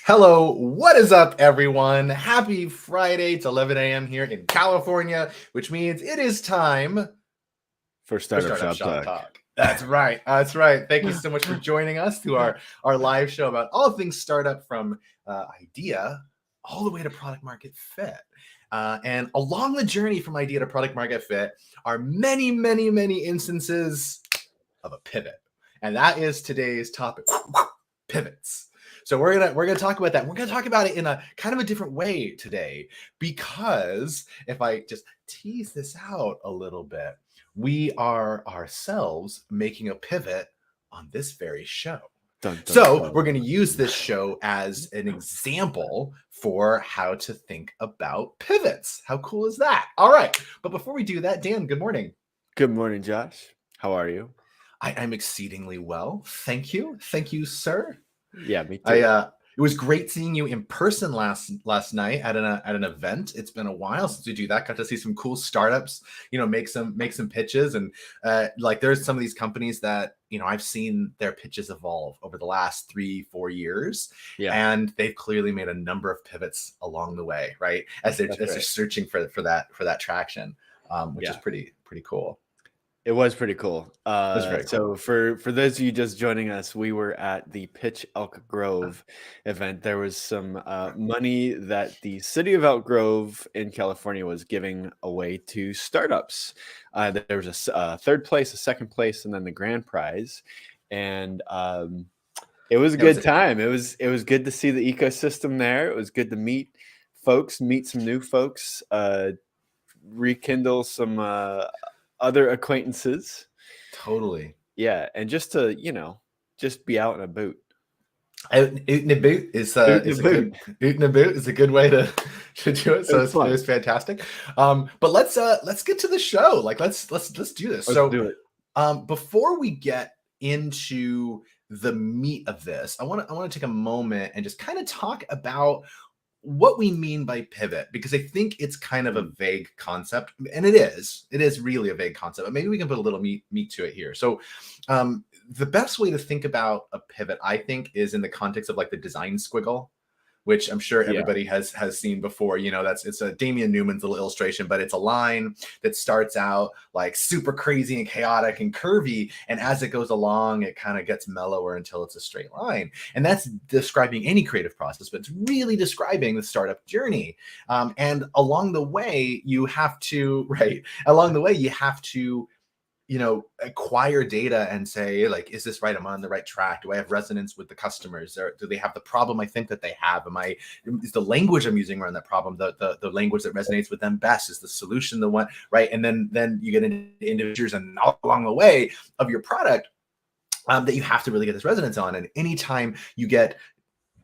Hello, what is up, everyone? Happy Friday. It's 11 a.m. here in California, which means it is time For for Startup Startup Shop Shop Talk. Talk. That's right. That's right. Thank you so much for joining us to our live show about all things startup from idea all the way to product market fit. And along the journey from idea to product market fit are many, many, many instances of a pivot. And that is today's topic, pivots. So we're gonna talk about that. We're gonna talk about it in a kind of a different way today, because if I just tease this out a little bit, we are ourselves making a pivot on this very show. Dun, dun, So dun. we're going to use this show as an example for how to think about pivots. How cool is that? All right. But before we do that, Dan, good morning. Good morning, Josh. How are you? I'm exceedingly well. Thank you. Thank you, sir. Yeah, me too. It was great seeing you in person last night at an event. It's been a while since we do that. Got to see some cool startups, make some pitches, and like there's some of these companies that I've seen their pitches evolve over the last 3-4 years, and they've clearly made a number of pivots along the way, right? As they're searching for that traction, which is pretty cool. It was pretty cool. Very So cool. for those of you just joining us, we were at the Pitch Elk Grove event. There was some money that the city of Elk Grove in California was giving away to startups. There was a third place, a second place, and then the grand prize. And it was a good time. It was good to see the ecosystem there. It was good to meet some new folks, rekindle some other acquaintances. Totally. Yeah, and just to just be out in a boot. Out in a boot is a good way to do it. So it was fantastic. But let's get to the show. Like let's do this. Let's do it. Before we get into the meat of this, I want to take a moment and just kind of talk about what we mean by pivot, because I think it's kind of a vague concept, and it is really a vague concept, but maybe we can put a little meat to it here. So the best way to think about a pivot, I think, is in the context of like the design squiggle, which I'm sure everybody has seen before. It's a Damian Newman's little illustration, but it's a line that starts out like super crazy and chaotic and curvy, and as it goes along, it kind of gets mellower until it's a straight line. And that's describing any creative process, but it's really describing the startup journey. And along the way, you have to acquire data and say, like, is this right? Am I on the right track? Do I have resonance with the customers? Or do they have the problem I think that they have? Is the language I'm using around that problem the language that resonates with them best? Is the solution the one, right? And then you get into individuals, and all along the way of your product that you have to really get this resonance on. And anytime you get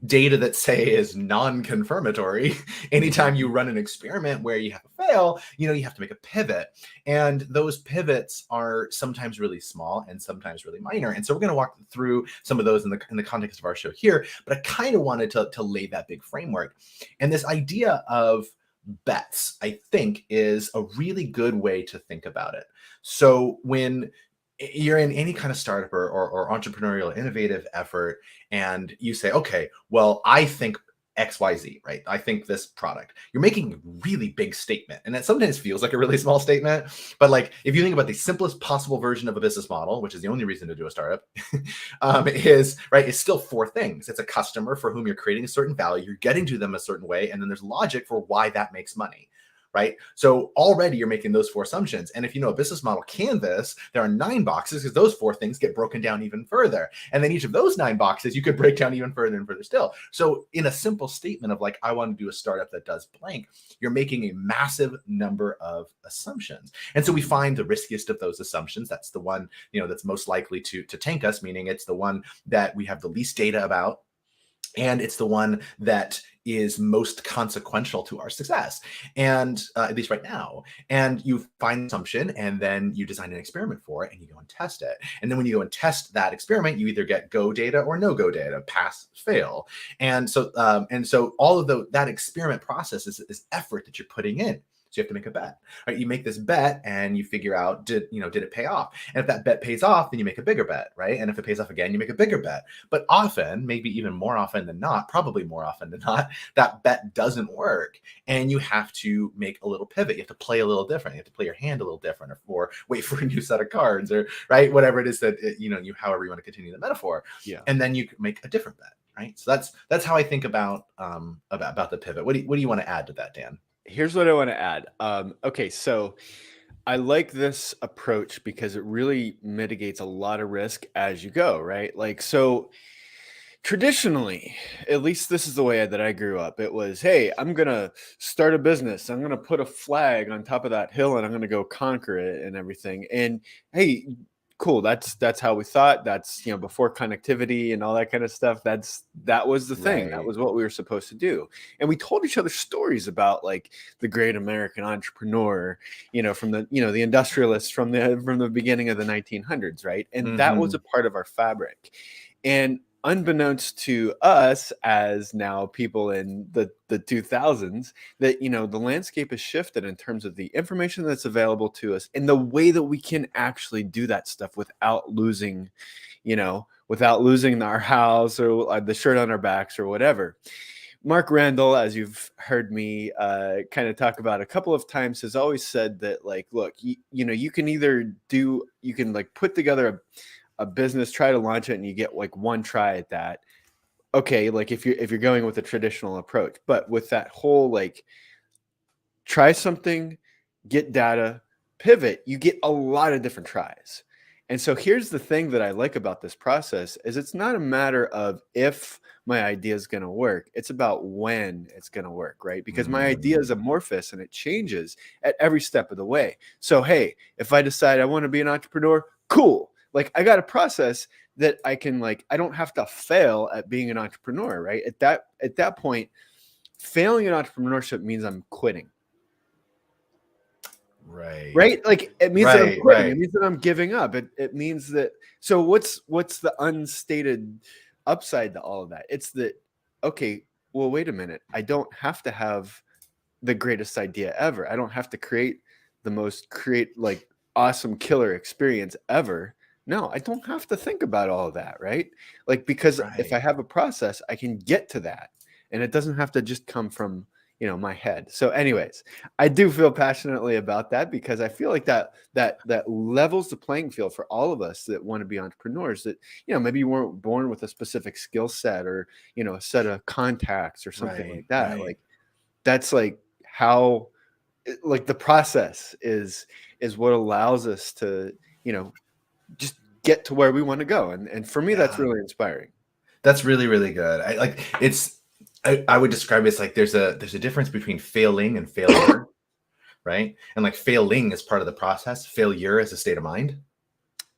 data that say is non-confirmatory, anytime you run an experiment where you have a fail, you have to make a pivot. And those pivots are sometimes really small and sometimes really minor. And so we're going to walk through some of those in the context of our show here, but I kind of wanted to lay that big framework. And this idea of bets, I think, is a really good way to think about it. So when you're in any kind of startup or entrepreneurial innovative effort, and you say, okay, well, I think XYZ, right? I think this product. You're making a really big statement, and it sometimes feels like a really small statement. But like, if you think about the simplest possible version of a business model, which is the only reason to do a startup, is still 4 things. It's a customer for whom you're creating a certain value, you're getting to them a certain way, and then there's logic for why that makes money. Right? So already you're making those 4 assumptions. And if you know a business model canvas, there are 9 boxes, because those 4 things get broken down even further. And then each of those 9 boxes, you could break down even further and further still. So in a simple statement of like, I want to do a startup that does blank, you're making a massive number of assumptions. And so we find the riskiest of those assumptions. That's the one, that's most likely to tank us, meaning it's the one that we have the least data about. And it's the one that is most consequential to our success, and at least right now. And you find an assumption, and then you design an experiment for it, and you go and test it. And then when you go and test that experiment, you either get go data or no go data, pass, fail. And so all of that experiment process is effort that you're putting in. So you have to make a bet, right? You make this bet and you figure out, did it pay off? And if that bet pays off, then you make a bigger bet, right? And if it pays off again, you make a bigger bet. But often, maybe even more often than not, probably more often than not, that bet doesn't work. And you have to make a little pivot. You have to play a little different. You have to play your hand a little different, or wait for a new set of cards, or right, whatever it is that however you want to continue the metaphor. Yeah. And then you make a different bet, right? So that's how I think about the pivot. What do you want to add to that, Dan? Here's what I want to add. Okay, so I like this approach because it really mitigates a lot of risk as you go, right? Like, so traditionally, at least this is the way that I grew up. It was, hey, I'm going to start a business. I'm going to put a flag on top of that hill and I'm going to go conquer it and everything. And hey, cool. That's how we thought. That's, before connectivity and all that kind of stuff. That was the thing. That was what we were supposed to do. And we told each other stories about like the great American entrepreneur, from the, the industrialists from the beginning of the 1900s. Right. And that was a part of our fabric. And unbeknownst to us as now people in the 2000s, that the landscape has shifted in terms of the information that's available to us and the way that we can actually do that stuff without losing our house or the shirt on our backs or whatever. Mark Randall, as you've heard me kind of talk about a couple of times, has always said that, like, look, you can like put together a business, try to launch it, and you get like one try at that. Okay, like if you're going with a traditional approach, but with that whole like try something, get data, pivot, you get a lot of different tries. And so here's the thing that I like about this process is it's not a matter of if my idea is going to work. It's about when it's going to work, right? Because my idea is amorphous and it changes at every step of the way. So, hey, if I decide I want to be an entrepreneur, cool. Like I got a process that I can I don't have to fail at being an entrepreneur, right? At that point, failing in entrepreneurship means I'm quitting. Right. Like it means that I'm quitting. Right. It means that I'm giving up. It means that. So what's the unstated upside to all of that? It's that, okay, well, wait a minute. I don't have to have the greatest idea ever. I don't have to create the most awesome killer experience ever. No, I don't have to think about all of that, right? Like, because if I have a process, I can get to that. And it doesn't have to just come from, my head. So anyways, I do feel passionately about that because I feel like that levels the playing field for all of us that want to be entrepreneurs, that, maybe you weren't born with a specific skill set or, a set of contacts or something like that. Right. Like that's like how, like the process is what allows us to, just get to where we want to go. And for me, that's really inspiring. That's really, really good. I would describe it as like there's a difference between failing and failure, right? And like failing is part of the process. Failure is a state of mind,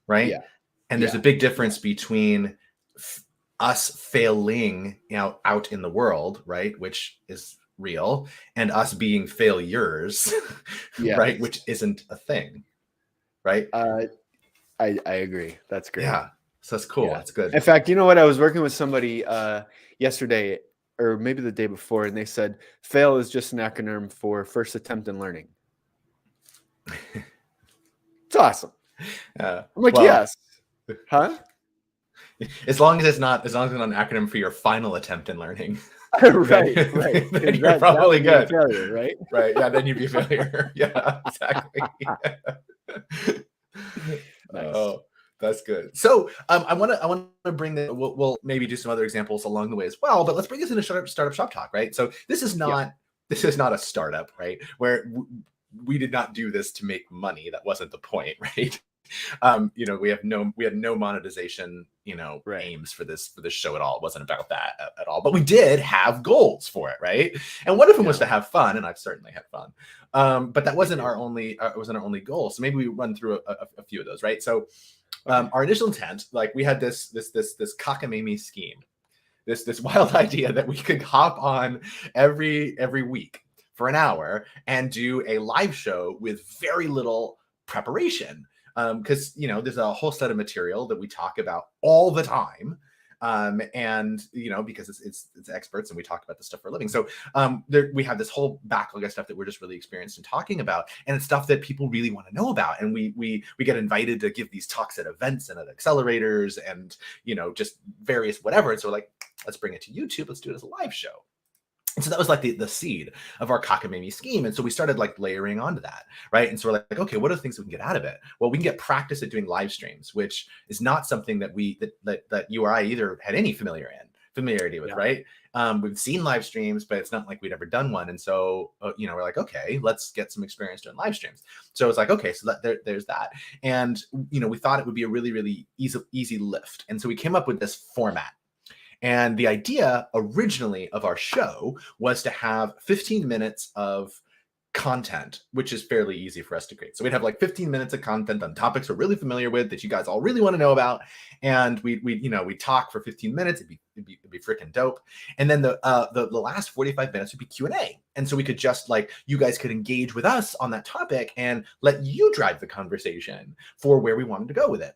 right? Yeah. And there's a big difference between us failing out in the world, right? Which is real, and us being failures, right? Which isn't a thing, right? I agree. That's great. Yeah. So that's cool. Yeah. That's good. In fact, you know what? I was working with somebody yesterday or maybe the day before, and they said FAIL is just an acronym for first attempt in learning. It's awesome. I'm like, yes. Huh? As long as it's not an acronym for your final attempt in learning. right. Then you're probably good. Failure, right? Right. Yeah. Then you'd be a failure. Yeah, exactly. Nice. Oh, that's good. So I want to bring the, we'll maybe do some other examples along the way as well, but let's bring this into startup shop talk, right? So this is not a startup, right? Where we did not do this to make money. That wasn't the point, right? We had no monetization, aims for this show at all. It wasn't about that at all, but we did have goals for it, right? And one of them was to have fun, and I've certainly had fun. But that wasn't our only goal. So maybe we run through a few of those, right? So our initial intent, like we had this cockamamie scheme, this wild idea that we could hop on every week for an hour and do a live show with very little preparation. Because there's a whole set of material that we talk about all the time, And because it's experts and we talk about this stuff for a living. So we have this whole backlog of stuff that we're just really experienced in talking about, and it's stuff that people really want to know about. And we get invited to give these talks at events and at accelerators and just various whatever. And so we're like, let's bring it to YouTube. Let's do it as a live show. And so that was like the seed of our cockamamie scheme. And so we started like layering onto that, right? And so we're like, okay, what are the things we can get out of it? Well, we can get practice at doing live streams, which is not something that that you or I either had any familiarity with, right? We've seen live streams, but it's not like we'd ever done one. And so, we're like, okay, let's get some experience doing live streams. So it's like, okay, so there's that. And, we thought it would be a really, really easy lift. And so we came up with this format. And the idea originally of our show was to have 15 minutes of content, which is fairly easy for us to create. So we'd have like 15 minutes of content on topics we're really familiar with that you guys all really want to know about. And we'd talk for 15 minutes. It'd be freaking dope. And then the last 45 minutes would be Q&A. And so we could just you guys could engage with us on that topic and let you drive the conversation for where we wanted to go with it.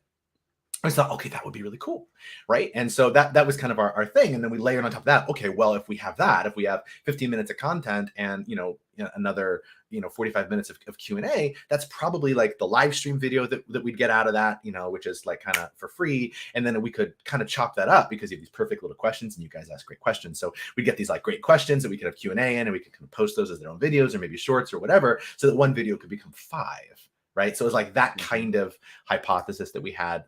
I thought, okay, that would be really cool, right? And so that was kind of our thing. And then we layered on top of that, okay, well, if we have 15 minutes of content and, another, 45 minutes of Q&A, that's probably like the live stream video that we'd get out of that, which is like kind of for free. And then we could kind of chop that up because you have these perfect little questions and you guys ask great questions. So we'd get these like great questions that we could have Q&A in, and we could kind of post those as their own videos or maybe shorts or whatever, so that one video could become 5. Right. So it was like that kind of hypothesis that we had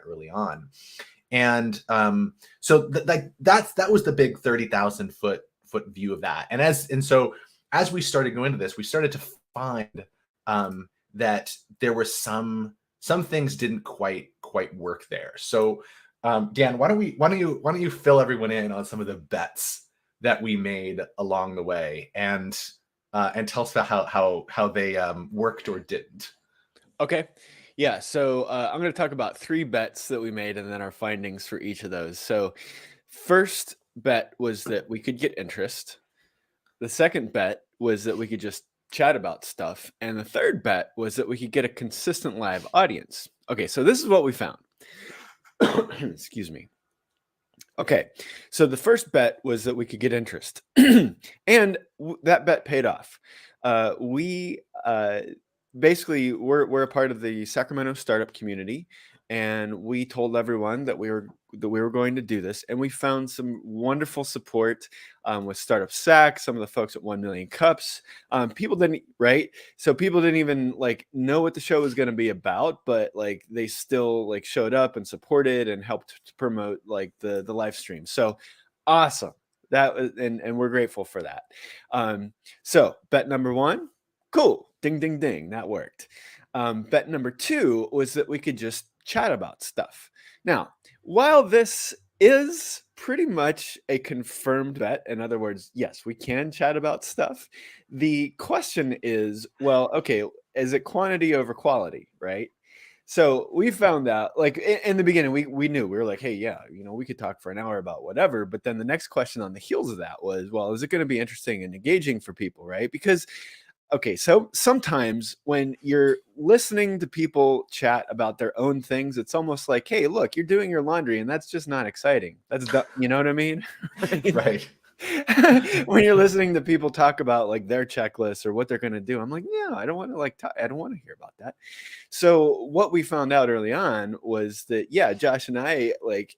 early on. And so that was the big 30,000 foot view of that. And so as we started going into this, we started to find that there were some things didn't quite work there. So Dan, why don't you fill everyone in on some of the bets that we made along the way and tell us about how they worked or didn't. Okay. Yeah. So I'm going to talk about 3 bets that we made and then our findings for each of those. So first bet was that we could get interest. The second bet was that we could just chat about stuff. And the third bet was that we could get a consistent live audience. Okay. So this is what we found. Excuse me. Okay. So the first bet was that we could get interest. And that bet paid off. We basically we're a part of the Sacramento startup community, and we told everyone that we were going to do this, and we found some wonderful support with Startup Sac, some of the folks at 1 Million Cups. People didn't even know what the show was going to be about, but they still showed up and supported and helped to promote the live stream. So awesome. That was, and we're grateful for that. So bet number 1, cool. Ding, ding, ding. That worked. Bet number 2 was that we could just chat about stuff. Now, while this is pretty much a confirmed bet, in other words, yes, we can chat about stuff, the question is, well, okay, is it quantity over quality, right? So we found out, in the beginning, we knew, we were like, hey, yeah, we could talk for an hour about whatever. But then the next question on the heels of that was, well, is it going to be interesting and engaging for people, right? Because okay, so sometimes when you're listening to people chat about their own things, it's almost like, hey, look, you're doing your laundry, and that's just not exciting. You know what I mean? Right. When you're listening to people talk about their checklists or what they're going to do, I'm like, yeah, I don't want to I don't want to hear about that. So what we found out early on was that, yeah, Josh and I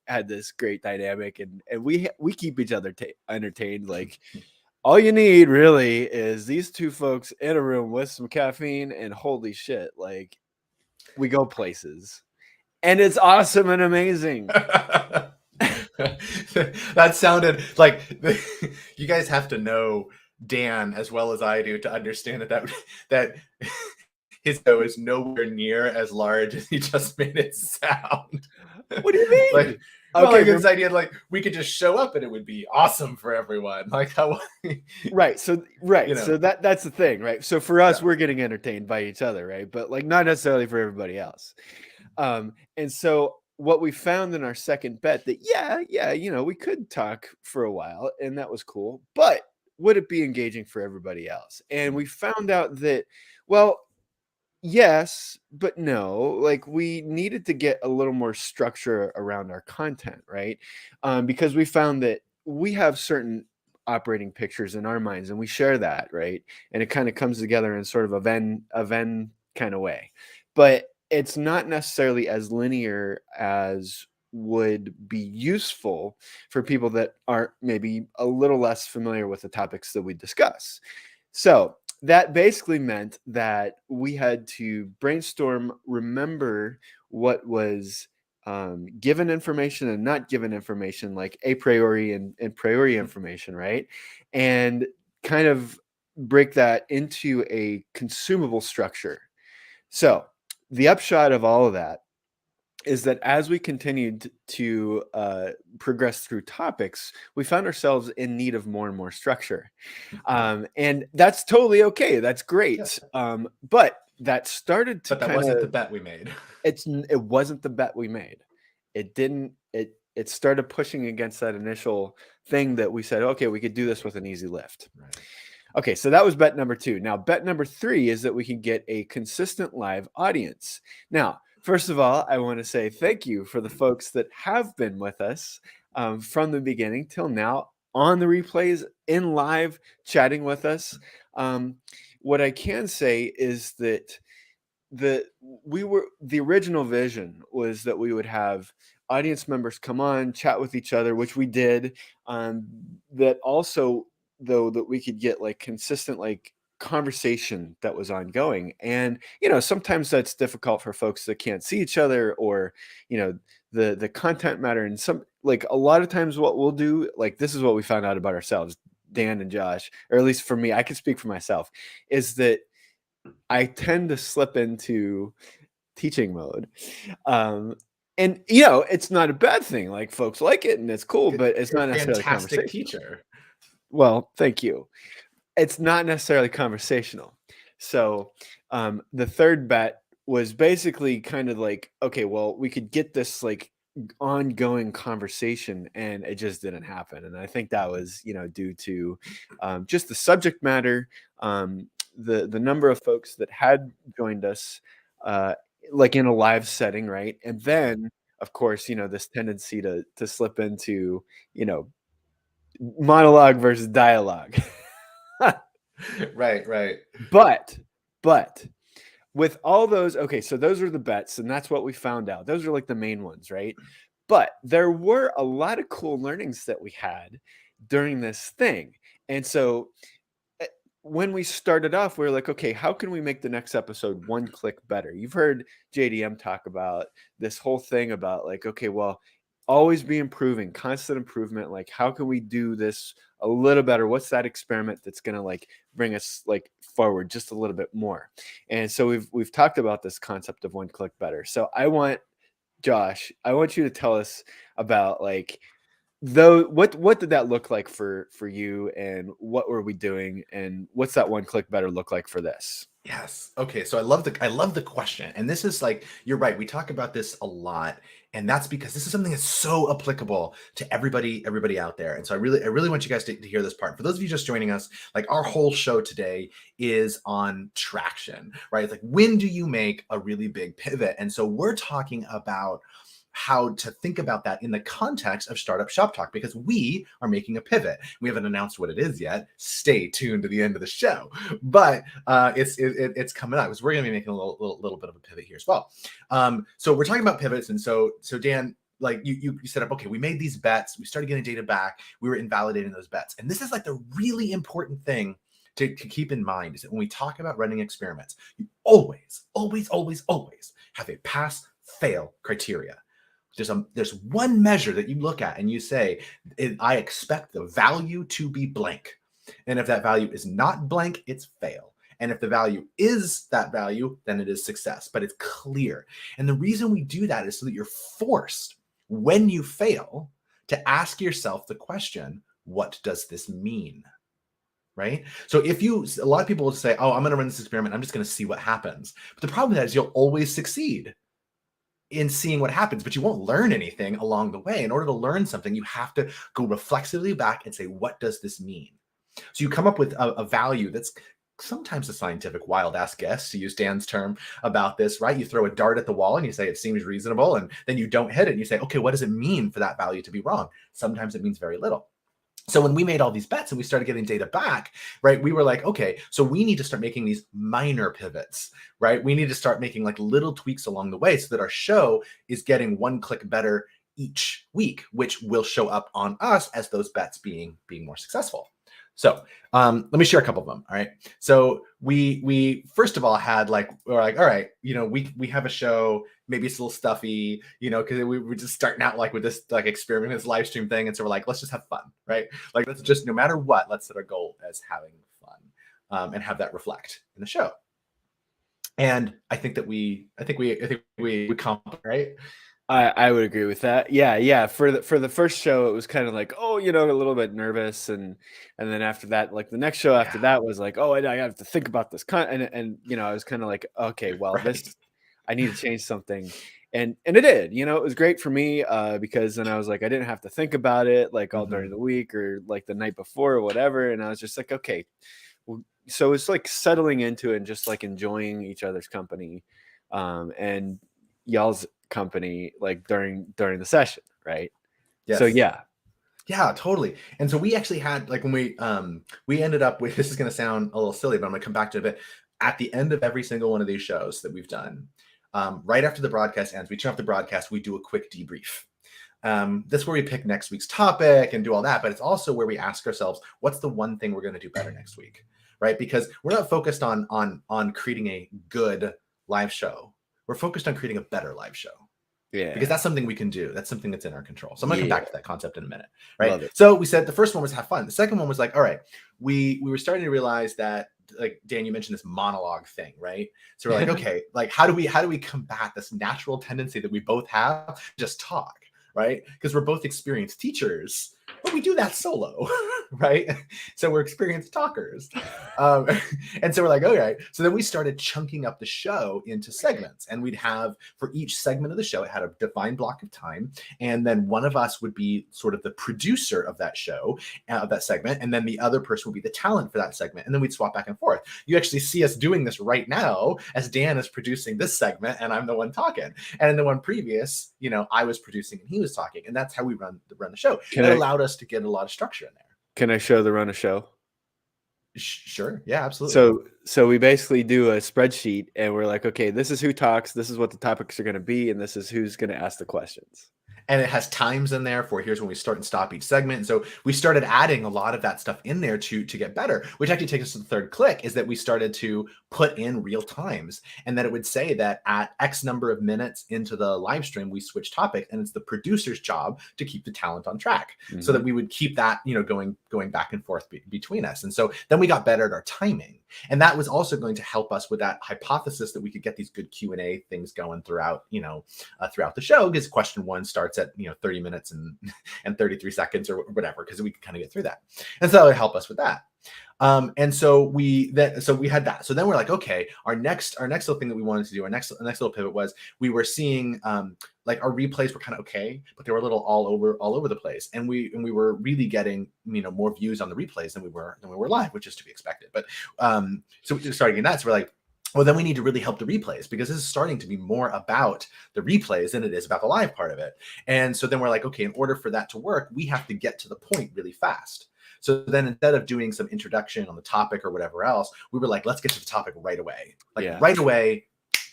had this great dynamic, and we keep each other entertained. All you need really is these 2 folks in a room with some caffeine, and holy shit, we go places, and it's awesome and amazing. That sounded like you guys have to know Dan as well as I do to understand that his show is nowhere near as large as he just made it sound. What do you mean? Okay, this idea we could just show up and it would be awesome for everyone. How right. So that's the thing, right? So for us, we're getting entertained by each other, right? But not necessarily for everybody else. And so what we found in our second bet that we could talk for a while, and that was cool, but would it be engaging for everybody else? And we found out that, well, Yes, but no. Like, we needed to get a little more structure around our content, right? Because we found that we have certain operating pictures in our minds, and we share that, right? And it kind of comes together in sort of a Venn kind of way. But it's not necessarily as linear as would be useful for people that are maybe a little less familiar with the topics that we discuss. So that basically meant that we had to brainstorm, remember what was given information and not given information, like a priori and priori information, right? And kind of break that into a consumable structure. So the upshot of all of that is that as we continued to progress through topics, we found ourselves in need of more and more structure. And that's totally okay. That's Yeah. great. But that started to But that kind wasn't the of bet we made. it wasn't the bet we made. It didn't it started pushing against that initial thing that we said, okay, we could do this with an easy lift. Right. Okay, so that was bet number 2. Now, bet number 3 is that we can get a consistent live audience. Now, first of all, I want to say thank you for the folks that have been with us from the beginning till now on the replays, in live, chatting with us. What I can say is that the original vision was that we would have audience members come on, chat with each other, which we did. That also, though, that we could get like consistent like conversation that was ongoing. And sometimes that's difficult for folks that can't see each other, or the content matter. And some, like, a lot of times what we'll do, like, this is what we found out about ourselves, Dan and Josh, or at least for me, I can speak for myself, is that I tend to slip into teaching mode. Um, and it's not a bad thing. Like, folks like it and it's cool, but it's You're not a necessarily fantastic conversational. teacher. Well, thank you. It's not necessarily conversational. So the third bet was basically kind of like, okay, well, we could get this like ongoing conversation, and it just didn't happen. And I think that was due to just the subject matter, the number of folks that had joined us uh, like in a live setting, right? And then of course this tendency to slip into monologue versus dialogue. Right, right. But with all those, okay, so those are the bets, and that's what we found out. Those are like the main ones, right? But there were a lot of cool learnings that we had during this thing. And so eh, when we started off, we were like, okay, how can we make the next episode one click better? You've heard JDM talk about this whole thing about like, okay, well, always be improving, constant improvement. Like, how can we do this a little better? What's that experiment that's going to like bring us like forward just a little bit more? And so we've talked about this concept of one click better. So Josh, I want you to tell us about like, though, what did that look like for you, and what were we doing, and what's that one click better look like for this? Yes. Okay. So I love the question. And this is like, you're right. We talk about this a lot. And that's because this is something that's so applicable to everybody out there. And so I really want you guys to hear this part. For those of you just joining us, like, our whole show today is on traction, right? It's like, when do you make a really big pivot? And so we're talking about how to think about that in the context of Startup Shop Talk, because we are making a pivot. We haven't announced what it is yet. Stay tuned to the end of the show, but it's coming up, because we're going to be making a little bit of a pivot here as well. So we're talking about pivots, and so Dan, like, you set up, okay, we made these bets, we started getting data back, we were invalidating those bets, and this is like the really important thing to keep in mind, is that when we talk about running experiments, you always have a pass fail criteria. There's one measure that you look at and you say, I expect the value to be blank. And if that value is not blank, it's fail. And if the value is that value, then it is success. But it's clear. And the reason we do that is so that you're forced, when you fail, to ask yourself the question, what does this mean? Right? So a lot of people will say, oh, I'm going to run this experiment, I'm just going to see what happens. But the problem with that is you'll always succeed in seeing what happens, but you won't learn anything along the way. In order to learn something, you have to go reflexively back and say, what does this mean? So you come up with a value that's sometimes a scientific wild ass guess, to use Dan's term about this, right? You throw a dart at the wall and you say it seems reasonable, and then you don't hit it and you say, okay, what does it mean for that value to be wrong? Sometimes it means very little. So when we made all these bets and we started getting data back, right, we were like, okay, so we need to start making these minor pivots, right? We need to start making like little tweaks along the way so that our show is getting one click better each week, which will show up on us as those bets being more successful. So let me share a couple of them. All right. So we first of all had like, we're like, all right, we have a show, maybe it's a little stuffy, because we were just starting out like with this like experiment, this live stream thing. And so we're like, let's just have fun, right? Like, let's just, no matter what, let's set our goal as having fun and have that reflect in the show. And I think we accomplished, right? I would agree with that. Yeah. For the first show, it was kind of like, oh, a little bit nervous, and then after that, like the next show after that was like, oh, I have to think about this and I was kind of like, okay, well, this, I need to change something, and it did. It was great for me because then I was like, I didn't have to think about it like all during the week or like the night before or whatever, and I was just like, okay, well, so it's like settling into it and just like enjoying each other's company, and y'all's company like during the session, right? Yes. So yeah, totally. And so we actually had like when we ended up with, this is going to sound a little silly, but I'm going to come back to it a bit. At the end of every single one of these shows that we've done, right after the broadcast ends, we turn off the broadcast, we do a quick debrief. That's where we pick next week's topic and do all that, but it's also where we ask ourselves, what's the one thing we're going to do better next week, right? Because we're not focused on creating a good live show. We're focused on creating a better live show. Yeah. Because that's something we can do. That's something that's in our control. So I'm gonna come back to that concept in a minute. Right. So we said the first one was have fun. The second one was like, all right, we were starting to realize that, like Dan, you mentioned this monologue thing, right? So we're like, okay, like how do we combat this natural tendency that we both have to just talk, right? Because we're both experienced teachers, but we do that solo, right? So we're experienced talkers. And so we're like, okay. So then we started chunking up the show into segments, and we'd have for each segment of the show, it had a defined block of time. And then one of us would be sort of the producer of that show, of that segment. And then the other person would be the talent for that segment. And then we'd swap back and forth. You actually see us doing this right now as Dan is producing this segment and I'm the one talking. And in the one previous, I was producing and he was talking. And that's how we run the show. It allowed us to get a lot of structure in there. Can I show the run a show? Sure. Yeah, absolutely. So we basically do a spreadsheet and we're like, okay, this is who talks, this is what the topics are going to be, and this is who's going to ask the questions. And it has times in there for here's when we start and stop each segment. And so we started adding a lot of that stuff in there to get better, which actually takes us to the third click, is that we started to put in real times, and that it would say that at X number of minutes into the live stream, we switch topic, and it's the producer's job to keep the talent on track, so that we would keep that, going back and forth between us. And so then we got better at our timing. And that was also going to help us with that hypothesis that we could get these good Q&A things going throughout, throughout the show, because question one starts at 30 minutes and 33 seconds or whatever, because we could kind of get through that. And so that would help us with that. And so we had that. So then we're like, okay, our next little thing that we wanted to do, our next little pivot was we were seeing like our replays were kind of okay, but they were a little all over the place. And we were really getting, more views on the replays than we were live, which is to be expected. But so we started getting that. So we're like, well, then we need to really help the replays, because this is starting to be more about the replays than it is about the live part of it. And so then we're like, okay, in order for that to work, we have to get to the point really fast. So then instead of doing some introduction on the topic or whatever else, we were like, let's get to the topic right away. Right away,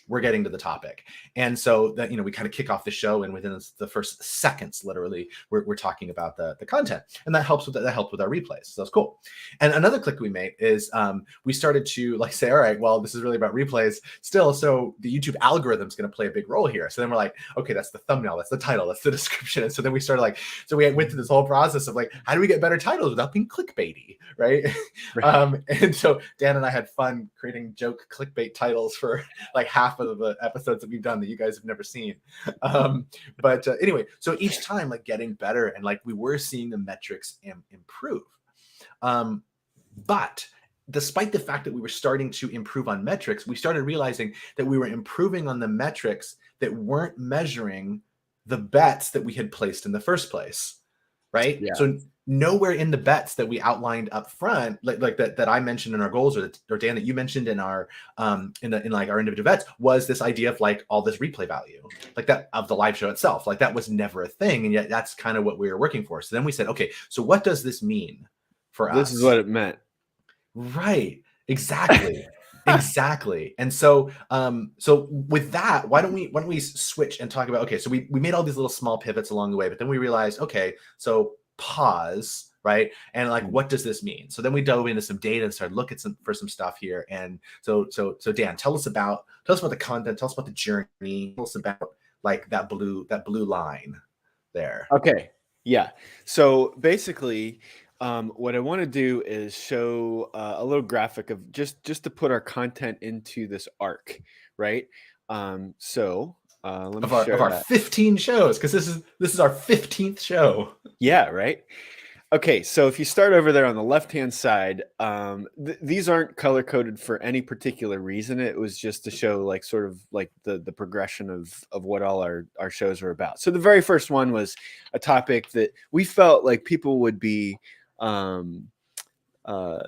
we're getting to the topic. And so that, we kind of kick off the show, and within the first seconds, literally, we're talking about the content. And that helped with our replays. So that's cool. And another click we made is we started to say, all right, well, this is really about replays still. So the YouTube algorithm is going to play a big role here. So then we're like, okay, that's the thumbnail, that's the title, that's the description. And so then we started so we went through this whole process of how do we get better titles without being clickbaity, right? And so Dan and I had fun creating joke clickbait titles for half of the episodes that we've done that you guys have never seen. But anyway, so each time getting better, and we were seeing the metrics improve. But despite the fact that we were starting to improve on metrics, we started realizing that we were improving on the metrics that weren't measuring the bets that we had placed in the first place, right? Yeah. nowhere in the bets that we outlined up front, like that I mentioned in our goals, or Dan, that you mentioned in our in like our individual bets, was this idea of like all this replay value, like that of the live show itself. Like that was never a thing, and yet that's kind of what we were working for. So then we said, okay, so what does this mean for This is us? what it meant. Right. Exactly. Exactly. And so so with that, why don't we switch and talk about, okay, so we made all these little small pivots along the way, but then we realized, okay, so pause, right? And like, what does this mean? So then we dove into some data and started looking for some stuff here. And so Dan, tell us about the content, tell us about the journey, tell us about like that blue line there. Okay. Yeah. So basically, what I want to do is show a little graphic of just to put our content into this arc, right? So let me share Of our that. 15 shows, because this is our 15th show. Yeah, right. Okay, so if you start over there on the left-hand side, these aren't color-coded for any particular reason. It was just to show like sort of like the progression of what all our shows are about. So the very first one was a topic that we felt like people would be um, uh,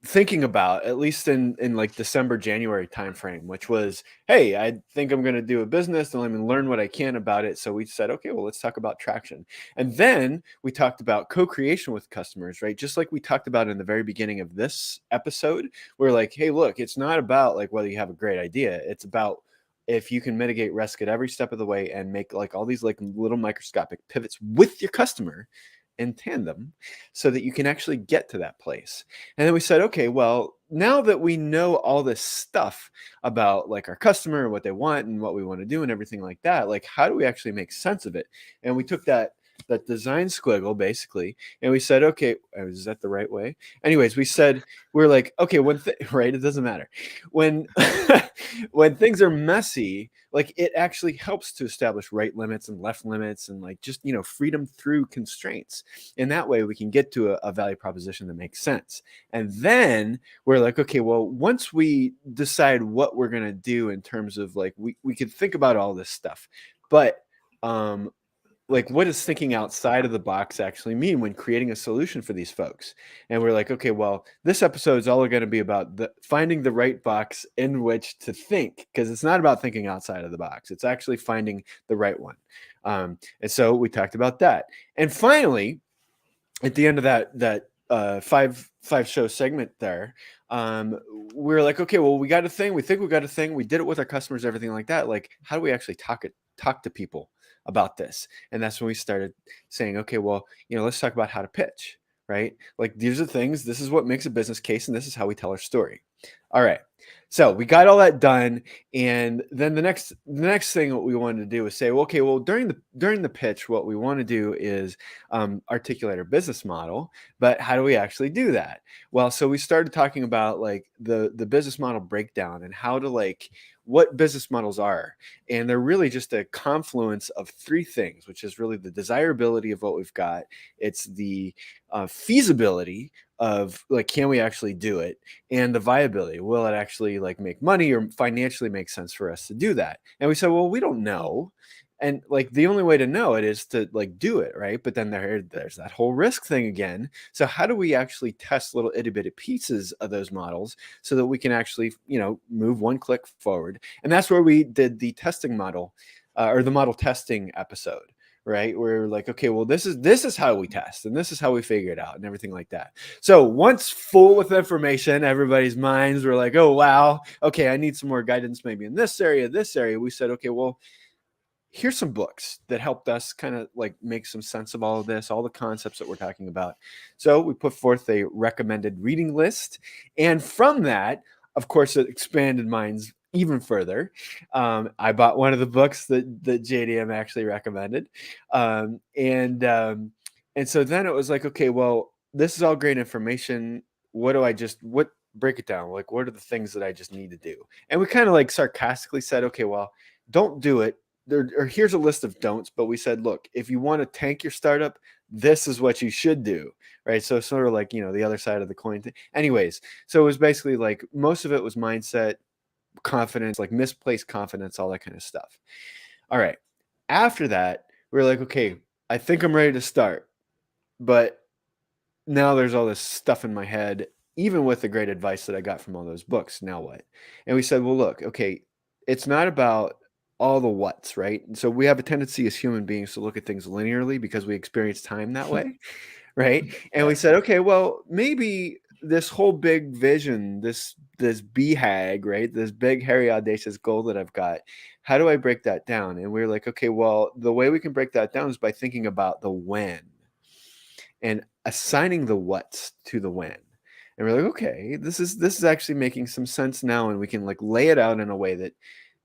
thinking about, at least in like December, January timeframe, which was, hey, I think I'm going to do a business and let me learn what I can about it. So we said, okay, well, let's talk about traction. And then we talked about co-creation with customers, right? Just like we talked about in the very beginning of this episode, we're like, hey, look, it's not about like whether you have a great idea. It's about if you can mitigate risk at every step of the way and make like all these like little microscopic pivots with your customer in tandem so that you can actually get to that place. And then we said, okay, well, now that we know all this stuff about like our customer and what they want and what we want to do and everything like that, like how do we actually make sense of it? And we took that design squiggle basically, and we said, okay, is that the right way? Anyways, we're like, okay, right, it doesn't matter when when things are messy, like it actually helps to establish right limits and left limits and like just freedom through constraints, and that way we can get to a value proposition that makes sense. And then we're like, okay, well, once we decide what we're going to do in terms of like we could think about all this stuff, but like what does thinking outside of the box actually mean when creating a solution for these folks? And we're like, okay, well, this episode is all going to be about finding the right box in which to think, because it's not about thinking outside of the box. It's actually finding the right one. And so we talked about that. And finally, at the end of that five show segment there, we're like, okay, well, we got a thing. We think we got a thing. We did it with our customers, everything like that. Like, how do we actually talk to people about this? And that's when we started saying, okay, well, let's talk about how to pitch, right? Like, these are things, this is what makes a business case, and this is how we tell our story. All right. So we got all that done, and then the next thing what we wanted to do was say, well, okay, well, during the pitch, what we want to do is articulate our business model. But how do we actually do that? Well, so we started talking about like the business model breakdown and how to like what business models are. And they're really just a confluence of three things, which is really the desirability of what we've got. It's the feasibility of like, can we actually do it? And the viability, will it actually like make money or financially make sense for us to do that? And we said, well, we don't know. And like the only way to know it is to like do it, right? But then there's that whole risk thing again. So how do we actually test little itty bitty pieces of those models so that we can actually move one click forward? And that's where we did the testing model or the model testing episode, right? We're like, okay, well, this is how we test, and this is how we figure it out, and everything like that. So once full with information, everybody's minds were like, oh wow, okay, I need some more guidance, maybe in this area. We said, okay, well, here's some books that helped us kind of like make some sense of all of this, all the concepts that we're talking about. So we put forth a recommended reading list. And from that, of course, it expanded minds even further. I bought one of the books that JDM actually recommended. And so then it was like, okay, well, this is all great information. What break it down? Like, what are the things that I just need to do? And we kind of like sarcastically said, okay, well, don't do it. Or here's a list of don'ts, but we said, look, if you want to tank your startup, this is what you should do, right? So sort of like, the other side of the coin. Anyways, so it was basically like most of it was mindset, confidence, like misplaced confidence, all that kind of stuff. All right. After that, we were like, okay, I think I'm ready to start, but now there's all this stuff in my head, even with the great advice that I got from all those books. Now what? And we said, well, look, okay, it's not about all the what's, right? And so we have a tendency as human beings to look at things linearly because we experience time that way, right? And we Yes. said, okay, well, maybe this whole big vision, this BHAG, right? This big, hairy, audacious goal that I've got, how do I break that down? And we were like, okay, well, the way we can break that down is by thinking about the when and assigning the what's to the when. And we're like, okay, this is actually making some sense now, and we can like lay it out in a way that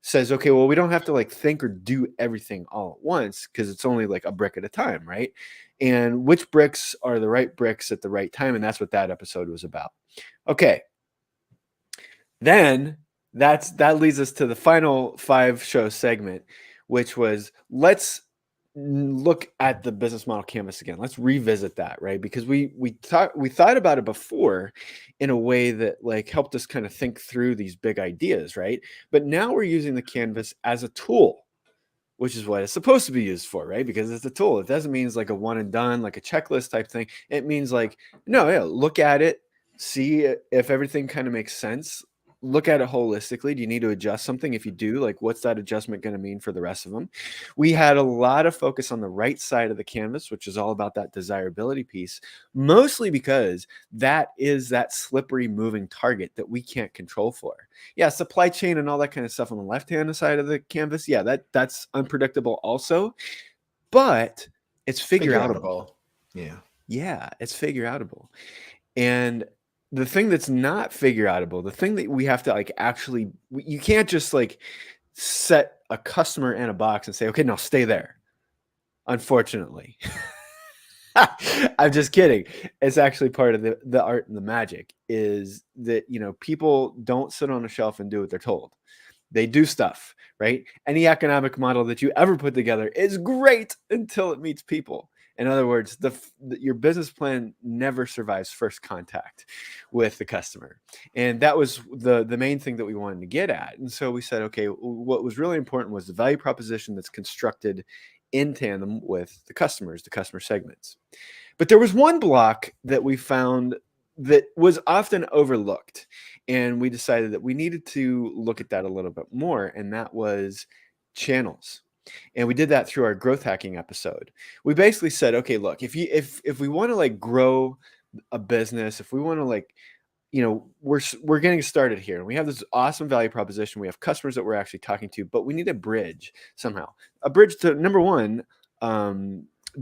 says, okay, well, we don't have to like think or do everything all at once because it's only like a brick at a time, right? And which bricks are the right bricks at the right time, and that's what that episode was about. Okay, then that leads us to the final 5-show segment, which was let's look at the business model canvas again. Let's revisit that, right? Because we thought about it before in a way that like helped us kind of think through these big ideas, right? But now we're using the canvas as a tool, which is what it's supposed to be used for, right? Because it's a tool. It doesn't mean it's like a one and done, like a checklist type thing. It means like, no, yeah, look at it, see if everything kind of makes sense. Look at it holistically. Do you need to adjust something? If you do, like, what's that adjustment going to mean for the rest of them? We had a lot of focus on the right side of the canvas, which is all about that desirability piece, mostly because that is that slippery moving target that we can't control for. Yeah, supply chain and all that kind of stuff on the left-hand side of the canvas. Yeah, that's unpredictable also, but it's figure outable. Yeah. Yeah, it's figure outable. And the thing that's not figure outable, the thing that we have to like actually, you can't just like set a customer in a box and say, okay, now stay there. Unfortunately. I'm just kidding. It's actually part of the art and the magic is that, you know, people don't sit on a shelf and do what they're told. They do stuff, right? Any economic model that you ever put together is great until it meets people. In other words, your business plan never survives first contact with the customer. And that was the main thing that we wanted to get at. And so we said, okay, what was really important was the value proposition that's constructed in tandem with the customers, the customer segments. But there was one block that we found that was often overlooked. And we decided that we needed to look at that a little bit more. And that was channels. And we did that through our growth hacking episode. We basically said, okay, look, if we want to like grow a business, if we want to like, you know, we're getting started here and we have this awesome value proposition. We have customers that we're actually talking to, but we need a bridge somehow, a bridge to number one,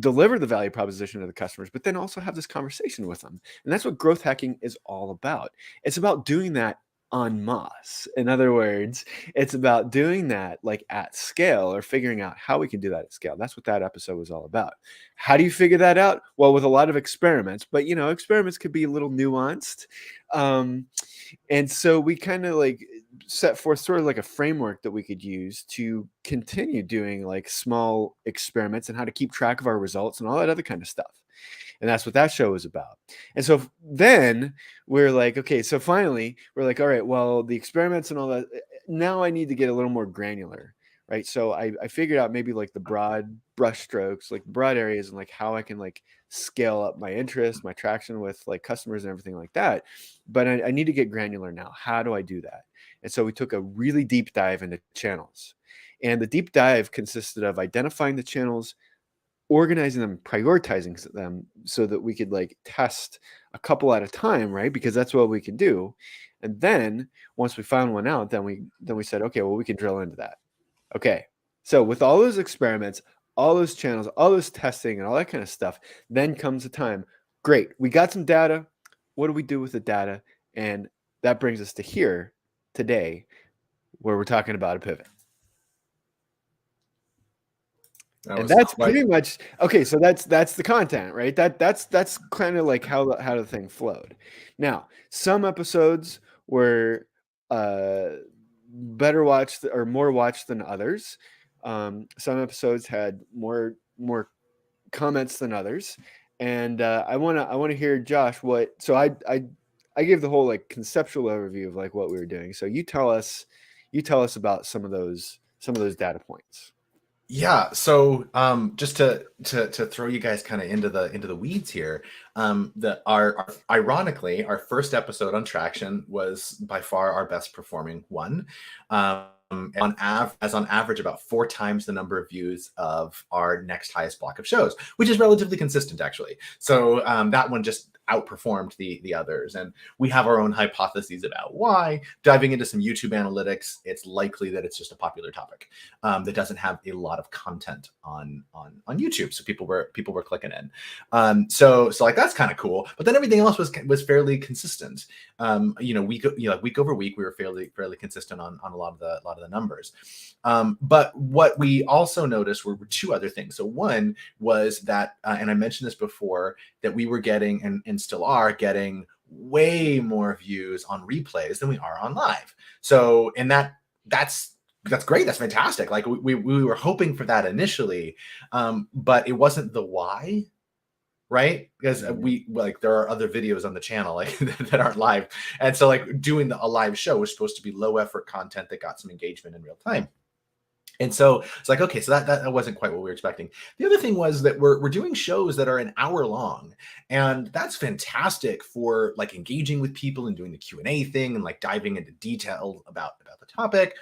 deliver the value proposition to the customers, but then also have this conversation with them. And that's what growth hacking is all about. It's about doing that en masse. In other words, it's about doing that like at scale or figuring out how we can do that at scale. That's what that episode was all about. How do you figure that out? Well, with a lot of experiments, but you know, experiments could be a little nuanced. And so we kind of like set forth sort of like a framework that we could use to continue doing like small experiments and how to keep track of our results and all that other kind of stuff. And that's what that show was about. And so then we're like, okay, so finally we're like, all right, well, the experiments and all that, now I need to get a little more granular, right? So I figured out maybe like the broad brush strokes, like broad areas and like how I can like scale up my interest, my traction with like customers and everything like that. But I need to get granular now. How do I do that? And so we took a really deep dive into channels. And the deep dive consisted of identifying the channels, organizing them, prioritizing them so that we could like test a couple at a time, right? Because that's what we can do. And then once we found one out, then we said, okay, well, we can drill into that. Okay. So with all those experiments, all those channels, all this testing and all that kind of stuff, then comes a time. Great. We got some data. What do we do with the data? And that brings us to here today, where we're talking about a pivot. And that's pretty much okay. So that's the content, right? That's kind of like how the thing flowed. Now, some episodes were better watched or more watched than others. Some episodes had more comments than others, and I want to hear Josh what. So I gave the whole like conceptual overview of like what we were doing. So you tell us about some of those data points. Yeah, so just to throw you guys kind of into the weeds here, ironically our first episode on Traction was by far our best performing one. As on average about 4 times the number of views of our next highest block of shows, which is relatively consistent actually. So that one just outperformed the others, and we have our own hypotheses about why. Diving into some YouTube analytics, it's likely that it's just a popular topic that doesn't have a lot of content on YouTube, so people were clicking in. So like that's kind of cool. But then everything else was fairly consistent. Week over week, we were fairly consistent on a lot of the numbers. But what we also noticed were 2 other things. So one was that, and I mentioned this before, that we were getting and still are getting way more views on replays than we are on live. So, and that's great. That's fantastic. Like we were hoping for that initially, but it wasn't the why, right? Because there are other videos on the channel like that aren't live, and so like doing a live show was supposed to be low effort content that got some engagement in real time. And so it's like, okay, so that wasn't quite what we were expecting. The other thing was that we're doing shows that are an hour long, and that's fantastic for like engaging with people and doing the Q&A thing and like diving into detail about the topic.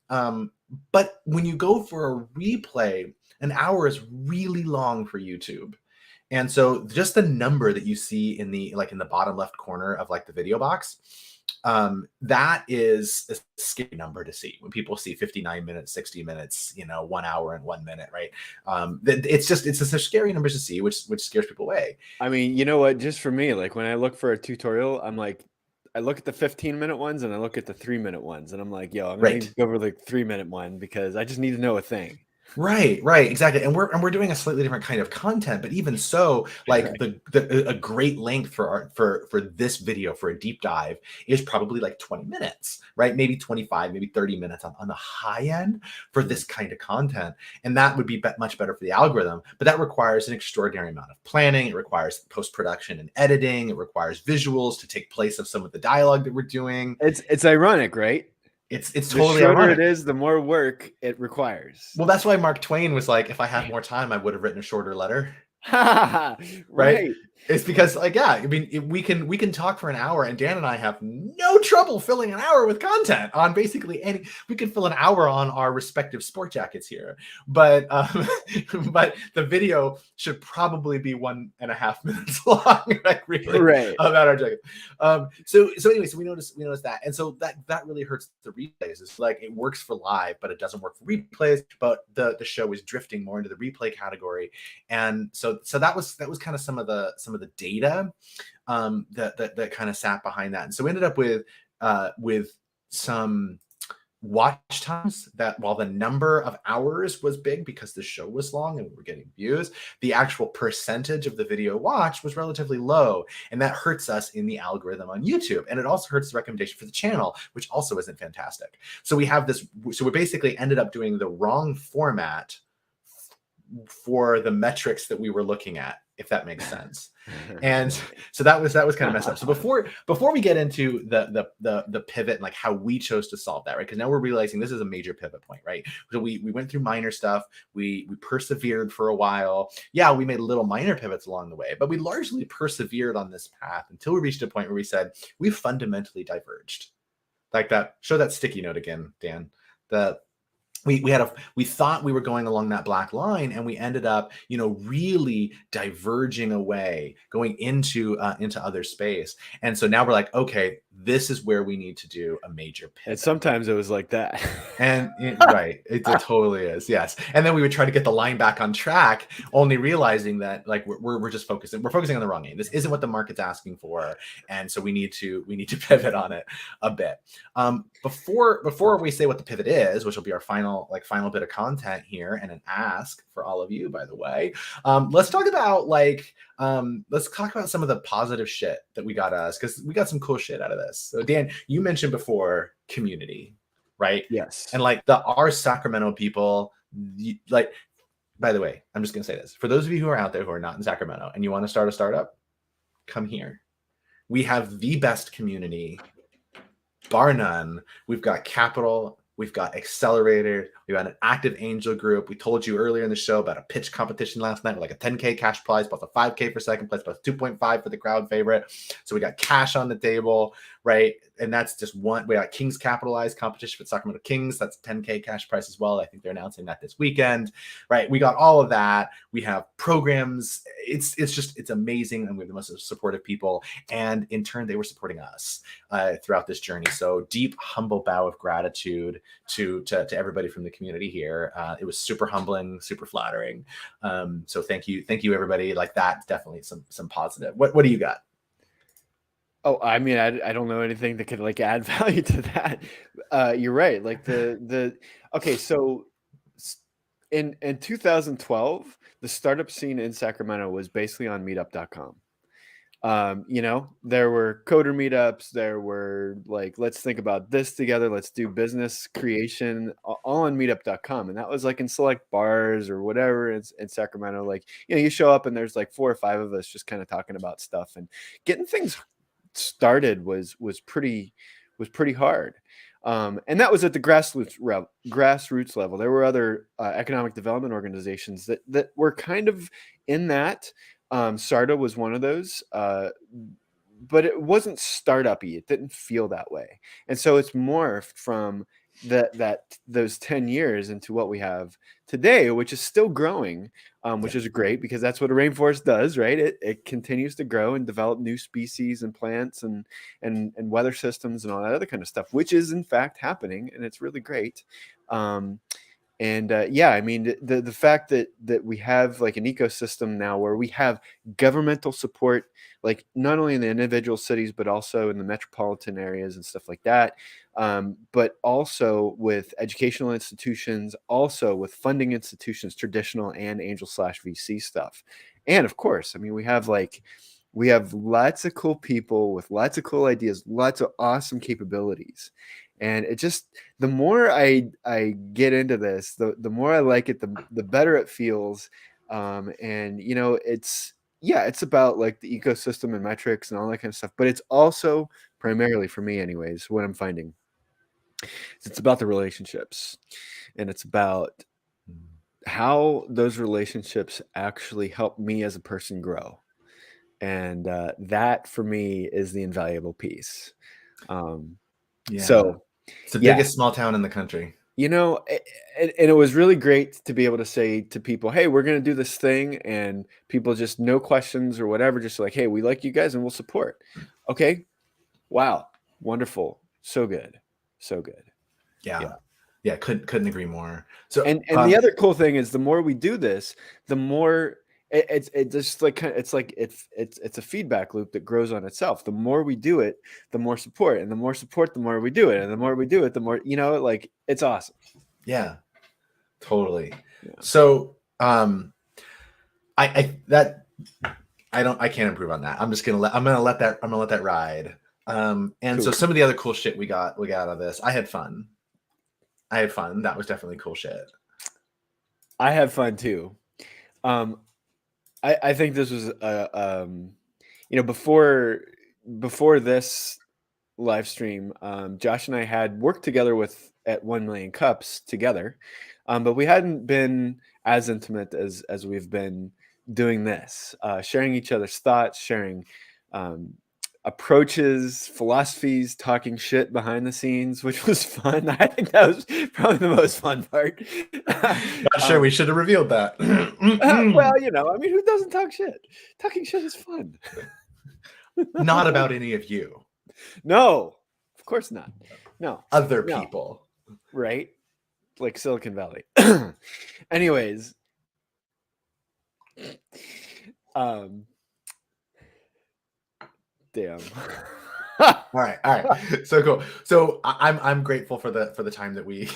But when you go for a replay, an hour is really long for YouTube. And so just the number that you see in the bottom left corner of like the video box, that is a scary number to see when people see 59 minutes, 60 minutes, 1 hour and 1 minute, right? It's just a scary number to see, which scares people away. I mean, you know what? Just for me, like when I look for a tutorial, I'm like, I look at the 15-minute ones and I look at the 3-minute ones, and I'm like, yo, I'm gonna Right. go over the 3-minute one because I just need to know a thing. Right, exactly. And we're doing a slightly different kind of content, but even so, like a great length for this video for a deep dive is probably like 20 minutes, right? Maybe 25, maybe 30 minutes on the high end for this kind of content. And that would be much better for the algorithm, but that requires an extraordinary amount of planning. It requires post-production and editing. It requires visuals to take place of some of the dialogue that we're doing. It's ironic, right? It's The totally shorter ironic. it is, the more work it requires. Well, that's why Mark Twain was like, if I had more time, I would have written a shorter letter. Right? Right. It's because like, yeah, I mean, we can talk for an hour, and Dan and I have no trouble filling an hour with content on basically any. We could fill an hour on our respective sport jackets here, but but the video should probably be 1.5 minutes long, like really, Right. about our jacket. So anyway, so we noticed that, and so that really hurts the replays. It's like it works for live, but it doesn't work for replays. But the show is drifting more into the replay category, and so that was kind of some of the data that kind of sat behind that. And so we ended up with some watch times that, while the number of hours was big because the show was long and we were getting views, the actual percentage of the video watched was relatively low. And that hurts us in the algorithm on YouTube. And it also hurts the recommendation for the channel, which also isn't fantastic. So we have this, so we basically ended up doing the wrong format for the metrics that we were looking at, if that makes sense. And so that was kind of messed up. So before we get into the pivot and like how we chose to solve that, right? Because now we're realizing this is a major pivot point, right? So we went through minor stuff, we persevered for a while. Yeah, we made little minor pivots along the way, but we largely persevered on this path until we reached a point where we said we fundamentally diverged. Like that, show that sticky note again, Dan. We thought we were going along that black line, and we ended up, really diverging away, going into other space. And so now we're like, okay, this is where we need to do a major pivot. And sometimes it was like that. And right, it totally is, yes. And then we would try to get the line back on track, only realizing that like we're just focusing on the wrong game. This isn't what the market's asking for, and so we need to pivot on it a bit. Before we say what the pivot is, which will be our final bit of content here, and an ask for all of you, by the way, let's talk about some of the positive shit that we got us, because we got some cool shit out of this. So Dan, you mentioned before community, right? Yes. And like our Sacramento people, like, by the way, I'm just gonna say this for those of you who are out there who are not in Sacramento and you want to start a startup, come here. We have the best community, bar none. We've got capital, We've got Accelerator. We've got an active angel group. We told you earlier in the show about a pitch competition last night with like a 10K cash prize plus a 5K for second place plus 2.5 for the crowd favorite. So we got cash on the table, right? And that's just one. We got Kings Capitalized competition for Sacramento Kings. That's 10K cash prize as well. I think they're announcing that this weekend, right? We got all of that. We have programs. It's amazing. And we have the most supportive people. And in turn, they were supporting us throughout this journey. So deep, humble bow of gratitude to everybody from the community here. It was super humbling, super flattering. So thank you, everybody. Like that, definitely some positive. What do you got? Oh, I mean, I don't know anything that could like add value to that. You're right. Like okay, so in 2012, the startup scene in Sacramento was basically on meetup.com. There were coder meetups, there were like, let's think about this together, let's do business creation, all on meetup.com. And that was like in select bars or whatever in Sacramento. Like, you show up and there's like 4 or 5 of us just kind of talking about stuff, and getting things started was pretty hard. And that was at the grassroots level. There were other economic development organizations that were kind of in that. SARTA was one of those, but it wasn't startup-y. It didn't feel that way. And so it's morphed from those 10 years into what we have today, which is still growing, which is great, because that's what a rainforest does, right? It continues to grow and develop new species and plants and weather systems and all that other kind of stuff, which is in fact happening, and it's really great. Yeah, I mean, the fact that we have like an ecosystem now where we have governmental support, like not only in the individual cities, but also in the metropolitan areas and stuff like that, but also with educational institutions, also with funding institutions, traditional and angel/VC stuff. And of course, I mean, we have lots of cool people with lots of cool ideas, lots of awesome capabilities. And it just, the more I get into this, the more I like it, the better it feels. And it's about like the ecosystem and metrics and all that kind of stuff. But it's also primarily, for me anyways, what I'm finding, it's about the relationships, and it's about how those relationships actually help me as a person grow. And that for me is the invaluable piece. So it's the biggest small town in the country. And it was really great to be able to say to people, hey, we're going to do this thing, and people just no questions or whatever, just like, hey, we like you guys and we'll support. Okay. Wow. Wonderful. So good. Yeah. Couldn't agree more. So, and the other cool thing is, the more we do this, the more it's just like, it's a feedback loop that grows on itself. The more we do it, the more support, and the more support, the more we do it, and the more we do it, the more, like, it's awesome. Yeah, totally. Yeah. So, I can't improve on that. I'm gonna let that ride. And cool. So some of the other cool shit we got out of this, I had fun. That was definitely cool shit. I had fun too. I think this was before this live stream, Josh and I had worked together at 1 Million Cups together, but we hadn't been as intimate as we've been doing this, sharing each other's thoughts, sharing approaches, philosophies, talking shit behind the scenes, which was fun. I think that was probably the most fun part. Not sure we should have revealed that. Well, I mean, who doesn't talk shit? Talking shit is fun. Not about any of you. No, of course not. No. Other people. Right? Like Silicon Valley. Anyways. Damn. All right. So cool. So I'm grateful for the time that we've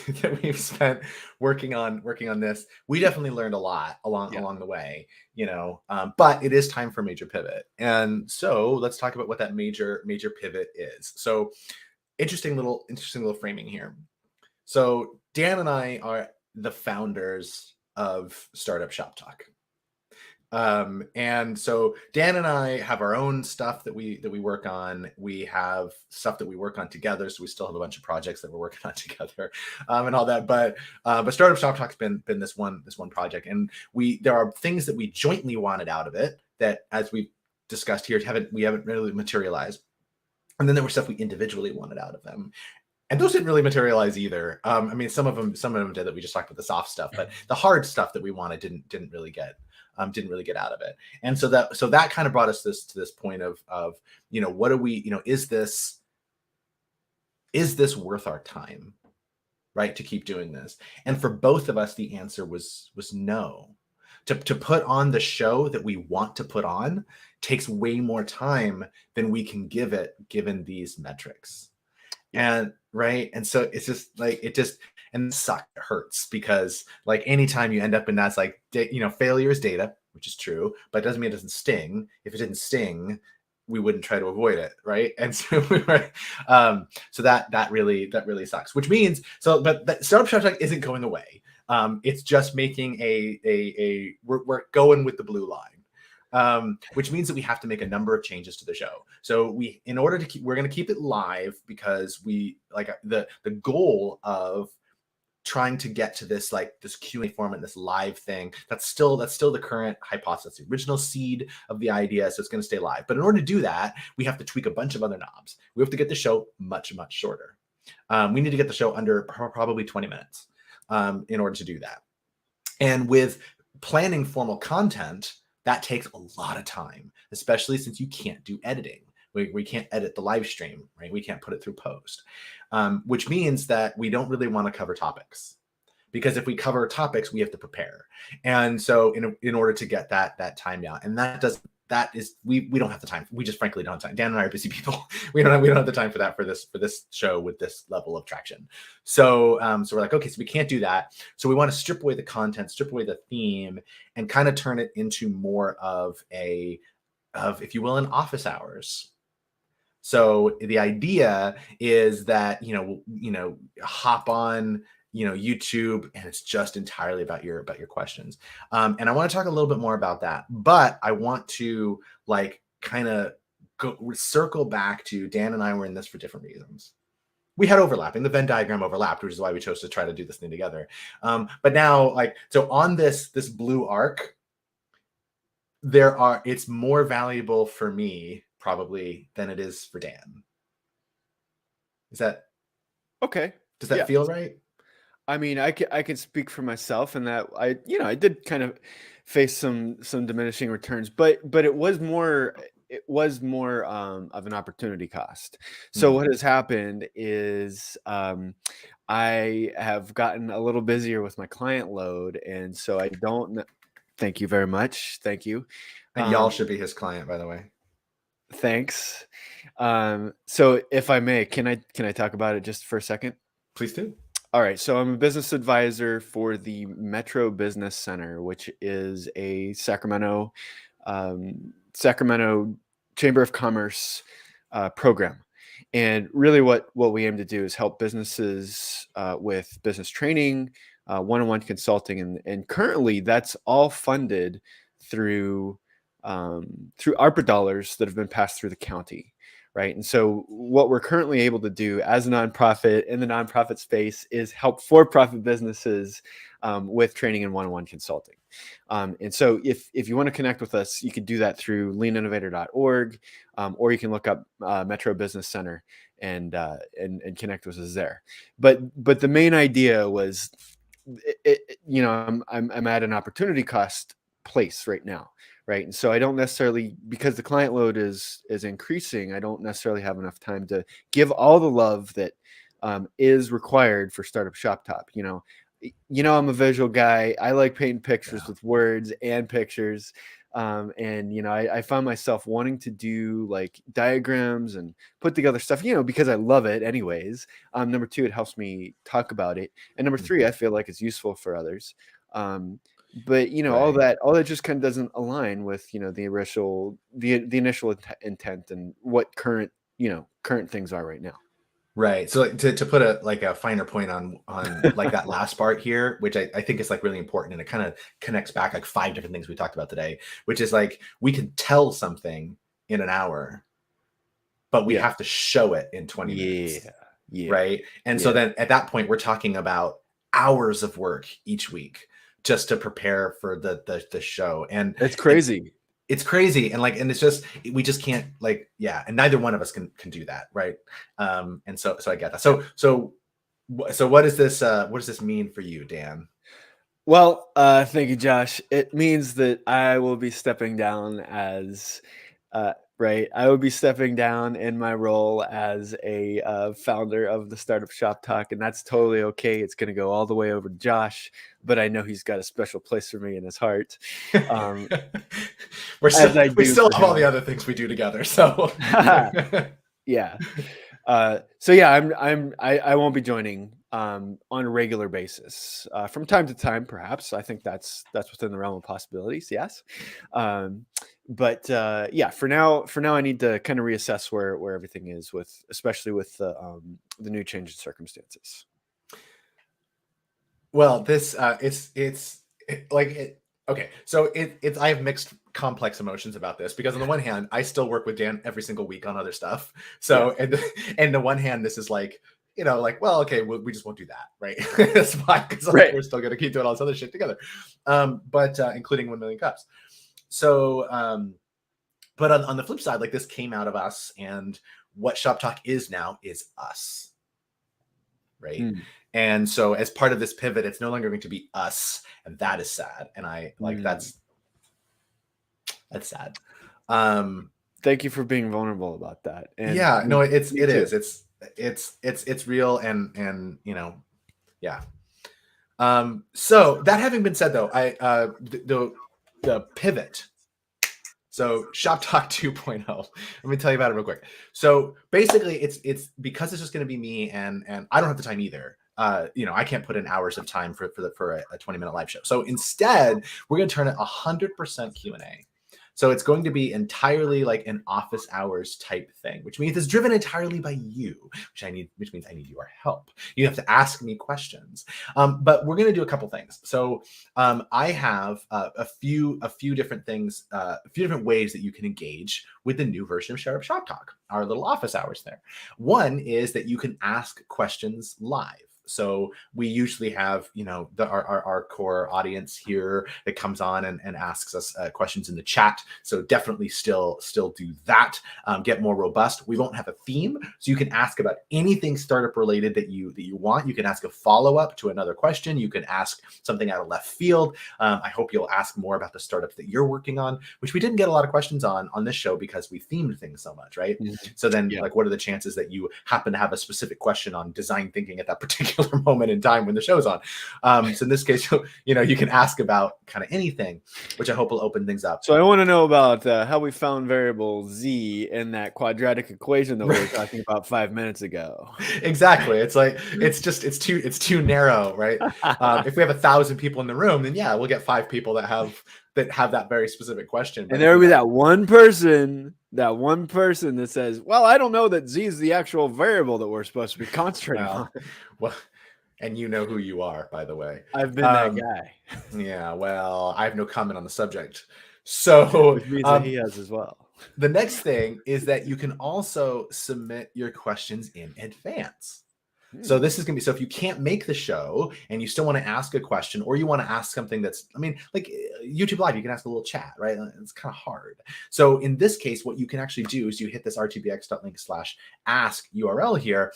spent working on this. We definitely learned a lot along the way, but it is time for major pivot. And so let's talk about what that major pivot is. So interesting little framing here. So Dan and I are the founders of Startup Shop Talk. And so Dan and I have our own stuff that we work on. We have stuff that we work on together. So we still have a bunch of projects that we're working on together, and all that. But Startup Shop Talk's been this one project, and there are things that we jointly wanted out of it that, as we discussed here, we haven't really materialized. And then there were stuff we individually wanted out of them. And those didn't really materialize either. I mean, some of them did that. We just talked about the soft stuff, but the hard stuff that we wanted didn't really get out of it. And so that kind of brought us to this point of what do we, is this worth our time, right, to keep doing this? And for both of us, the answer was no. To put on the show that we want to put on takes way more time than we can give it, given these metrics. And right. And so it's just like, and it sucks. It hurts because like anytime you end up in that's like, failure is data, which is true, but it doesn't mean it doesn't sting. If it didn't sting, we wouldn't try to avoid it. Right. And so so that really sucks, which means, but that Startup Shop Talk isn't going away. It's just making we're going with the blue line. Which means that we have to make a number of changes to the show. So we're going to keep it live because we like the goal of trying to get to this Q&A format, this live thing. That's still the current hypothesis, the original seed of the idea. So it's going to stay live. But in order to do that, we have to tweak a bunch of other knobs. We have to get the show much, much shorter. We need to get the show under probably 20 minutes in order to do that. And with planning formal content, that takes a lot of time, especially since you can't do editing. We can't edit the live stream, right? We can't put it through post, which means that we don't really want to cover topics, because if we cover topics, we have to prepare. And so in order to get that time down, and we don't have the time. We just frankly don't have time. Dan and I are busy people. We don't have the time for that, for this show with this level of traction. So we're like, okay, so we can't do that. So we want to strip away the content, strip away the theme, and kind of turn it into more of if you will, an office hours. So the idea is that, hop on, YouTube, and it's just entirely about your questions. And I want to talk a little bit more about that, but I want to kind of circle back to Dan and I were in this for different reasons. We had overlapping, the Venn diagram overlapped, which is why we chose to try to do this thing together. But now so on this blue arc, it's more valuable for me probably than it is for Dan. Is that okay? Does that feel right? I mean, I can speak for myself, and that I did kind of face some diminishing returns, but it was more of an opportunity cost. So what has happened is I have gotten a little busier with my client load, and so I don't. Thank you very much. Thank you. And y'all should be his client, by the way. Thanks. So if I may, can I talk about it just for a second? Please do. All right. So I'm a business advisor for the Metro Business Center, which is a Sacramento Chamber of Commerce program. And really what we aim to do is help businesses with business training, one-on-one consulting. And currently that's all funded through ARPA dollars that have been passed through the county. Right. And so what we're currently able to do as a nonprofit in the nonprofit space is help for-profit businesses with training and one-on-one consulting. And so if you want to connect with us, you can do that through leaninnovator.org, or you can look up Metro Business Center and connect with us there. But the main idea was, I'm at an opportunity cost place right now. Right. And so I don't necessarily, because the client load is increasing, I don't necessarily have enough time to give all the love that is required for Startup Shop Top. I'm a visual guy. I like painting pictures with words and pictures. And I found myself wanting to do like diagrams and put together stuff, because I love it anyways. Number two, it helps me talk about it. And number three, I feel like it's useful for others. But Right. all that just kind of doesn't align with the initial intent and what current things are right now. Right. So like, to put a finer point on like that last part here, which I think is like really important, and it kind of connects back like 5 different things we talked about today, which is like we can tell something in an hour, but we Yeah. have to show it in 20 Yeah. minutes. Yeah. Right. And so Yeah. then at that point, we're talking about hours of work each week just to prepare for the show. And It's it, crazy. it's crazy. And it's just, we just can't like, yeah. And neither one of us can do that. Right. And so I get that. So what does this mean for you, Dan? Well, thank you, Josh. It means that I will be stepping down as, right. I will be stepping down in my role as a founder of the Startup Shop Talk, and that's totally okay. It's going to go all the way over to Josh, but I know he's got a special place for me in his heart. we As I still do for have all him. the other things we do together. So Yeah. So yeah, I won't be joining on a regular basis. From time to time, perhaps. I think that's within the realm of possibilities. Yes. But yeah, for now, I need to kind of reassess where everything is especially with the new change in circumstances. well, this okay. So it's I have mixed complex emotions about this, because on the one hand, I still work with Dan every single week on other stuff. Yeah. So and the one hand, this is like, like, well, okay, we just won't do that, right? That's fine, because like, Right. we're still gonna keep doing all this other shit together, but including 1 million cups. So but on the flip side, like, this came out of us, and what Shop Talk is now is us, right? Mm. And so as part of this pivot, it's no longer going to be us, and that is sad. And I like that's sad. Thank you for being vulnerable about that. And Yeah, no, me it too. is. It's real, and yeah. So that having been said, though, the pivot. So Shop Talk 2.0. Let me tell you about it real quick. So basically, it's because it's just going to be me, and I don't have the time either. I can't put in hours of time for a 20-minute live show. So instead, we're going to turn it 100% Q&A. So it's going to be entirely like an office hours type thing, which means it's driven entirely by you, which means I need your help. You have to ask me questions. But we're going to do a couple things. So I have a few different things, a few different ways that you can engage with the new version of Startup Shop Talk, our little office hours there. One is that you can ask questions live. So we usually have, our core audience here that comes on and asks us questions in the chat. So definitely still do that. Get more robust. We won't have a theme, so you can ask about anything startup related that you want. You can ask a follow-up to another question. You can ask something out of left field. I hope you'll ask more about the startups that you're working on, which we didn't get a lot of questions on this show because we themed things so much, right? Mm-hmm. So then, like, what are the chances that you happen to have a specific question on design thinking at that particular moment in time when the show's on? So in this case, you can ask about kind of anything, which I hope will open things up. So I want to know about how we found variable z in that quadratic equation that we were talking about 5 minutes ago. Exactly. It's like it's too narrow, right? If we have 1,000 people in the room, then yeah, we'll get 5 people that have that very specific question. And there will be that one person that says, well, I don't know that z is the actual variable that we're supposed to be concentrating on. Well, and you know who you are, by the way. I've been that guy. Yeah, well, I have no comment on the subject. So which means that he has as well. The next thing is that you can also submit your questions in advance. So this is going to be, so if you can't make the show and you still want to ask a question, or you want to ask something that's, like YouTube Live, you can ask a little chat, right? It's kind of hard. So in this case, what you can actually do is you hit this rtbx.link/ask URL here,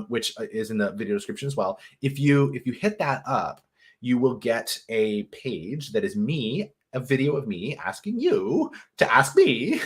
which is in the video description as well. If you hit that up, you will get a page that is a video of me asking you to ask me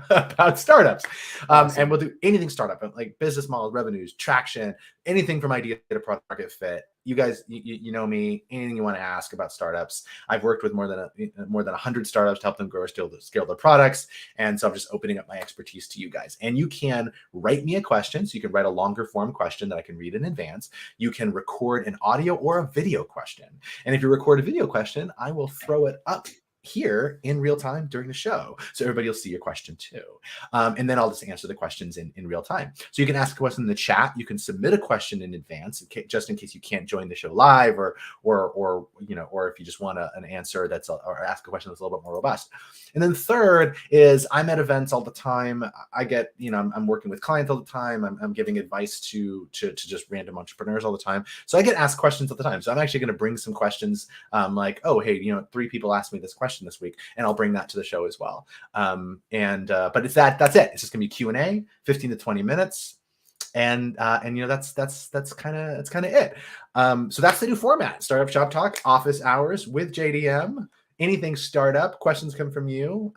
about startups. Awesome. And we'll do anything startup, like business models, revenues, traction, anything from idea to product market fit. You guys, you know me, anything you want to ask about startups. I've worked with more than 100 startups to help them grow or scale their products. And so I'm just opening up my expertise to you guys. And you can write me a question. So you can write a longer form question that I can read in advance. You can record an audio or a video question. And if you record a video question, I will throw it up here in real time during the show. So everybody will see your question too. And then I'll just answer the questions in real time. So you can ask a question in the chat. You can submit a question in advance, just in case you can't join the show live, or if you just want an answer or ask a question that's a little bit more robust. And then third is I'm at events all the time. I get, I'm working with clients all the time. I'm giving advice to just random entrepreneurs all the time. So I get asked questions all the time. So I'm actually going to bring some questions like, oh, hey, 3 people asked me this question this week, and I'll bring that to the show as well. But it's that's it. It's just gonna be Q&A, 15 to 20 minutes. And that's kind of it. So that's the new format: Startup Shop Talk, office hours with JDM. Anything startup questions come from you,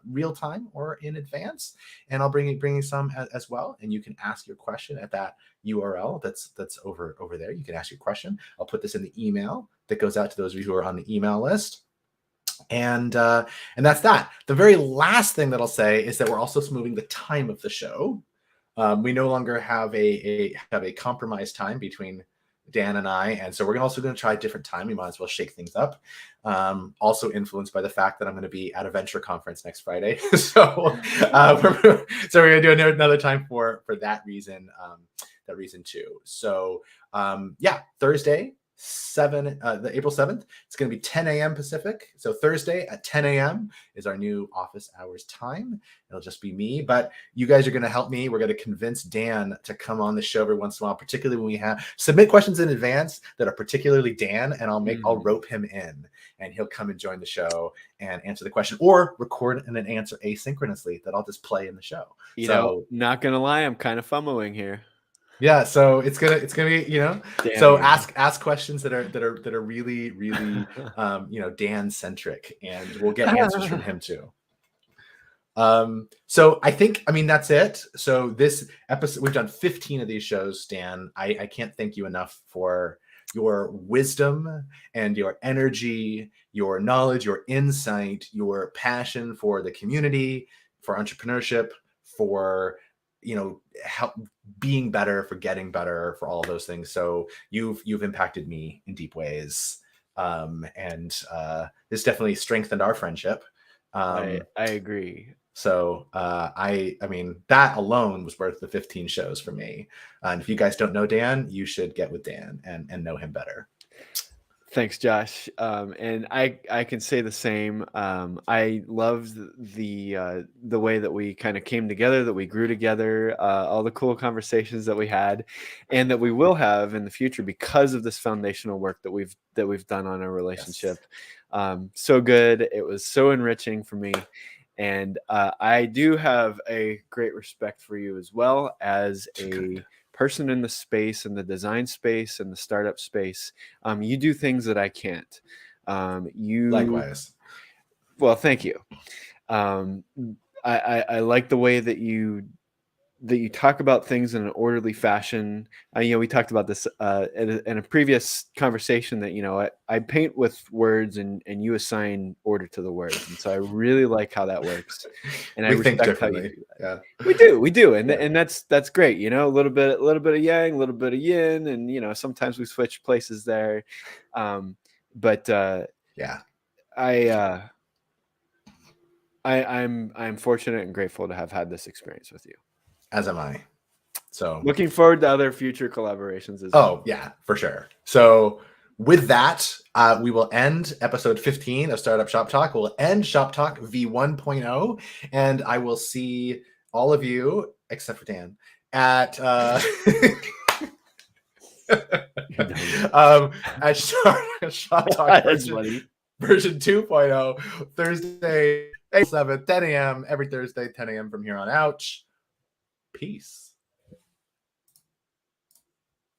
real time or in advance, and I'll bring some as well. And you can ask your question at that URL that's over there. You can ask your question. I'll put this in the email that goes out to those of you who are on the email list. And that's that. The very last thing that I'll say is that we're also moving the time of the show. We no longer have a compromised time between Dan and I, and so we're also going to try a different time. We might as well shake things up. Also influenced by the fact that I'm going to be at a venture conference next Friday, so we're going to do another time for that reason. That reason too. So Thursday. The April 7th, it's going to be 10 a.m. Pacific. So Thursday at 10 a.m. is our new office hours time. It'll just be me, but you guys are going to help me. We're going to convince Dan to come on the show every once in a while, particularly when we submit questions in advance that are particularly Dan, and I'll rope him in, and he'll come and join the show and answer the question, or record an answer asynchronously that I'll just play in the show. Not going to lie, I'm kind of FOMOing here. Yeah, so it's gonna be, so ask questions that are really Dan centric, and we'll get answers from him too. So that's it. So this episode, we've done 15 of these shows, Dan. I can't thank you enough for your wisdom and your energy, your knowledge, your insight, your passion for the community, for entrepreneurship, for help being better, for getting better, for all of those things. So you've impacted me in deep ways, and this definitely strengthened our friendship. I agree. So that alone was worth the 15 shows for me. And if you guys don't know Dan, you should get with Dan and know him better. Thanks, Josh. And I can say the same. I loved the way that we kind of came together, that we grew together, all the cool conversations that we had, and that we will have in the future because of this foundational work that we've done on our relationship. Yes. So good. It was so enriching for me. And I do have a great respect for you as well as a person in the space, in the design space, and the startup space. You do things that I can't. Likewise. Well, thank you. I like the way that you talk about things in an orderly fashion. We talked about this in a previous conversation that, I paint with words and you assign order to the words. And so I really like how that works. And I respect how you do that. Yeah. We do. And that's great. A little bit of yang, a little bit of yin. And, sometimes we switch places there. I'm fortunate and grateful to have had this experience with you. As am I. So looking forward to other future collaborations as well. Oh, yeah, for sure. So with that, we will end episode 15 of Startup Shop Talk. We'll end Shop Talk V1.0, and I will see all of you, except for Dan, at Shop Talk version 2.0, Thursday, April 7th, 10 a.m. every Thursday, 10 a.m. from here on out. Peace.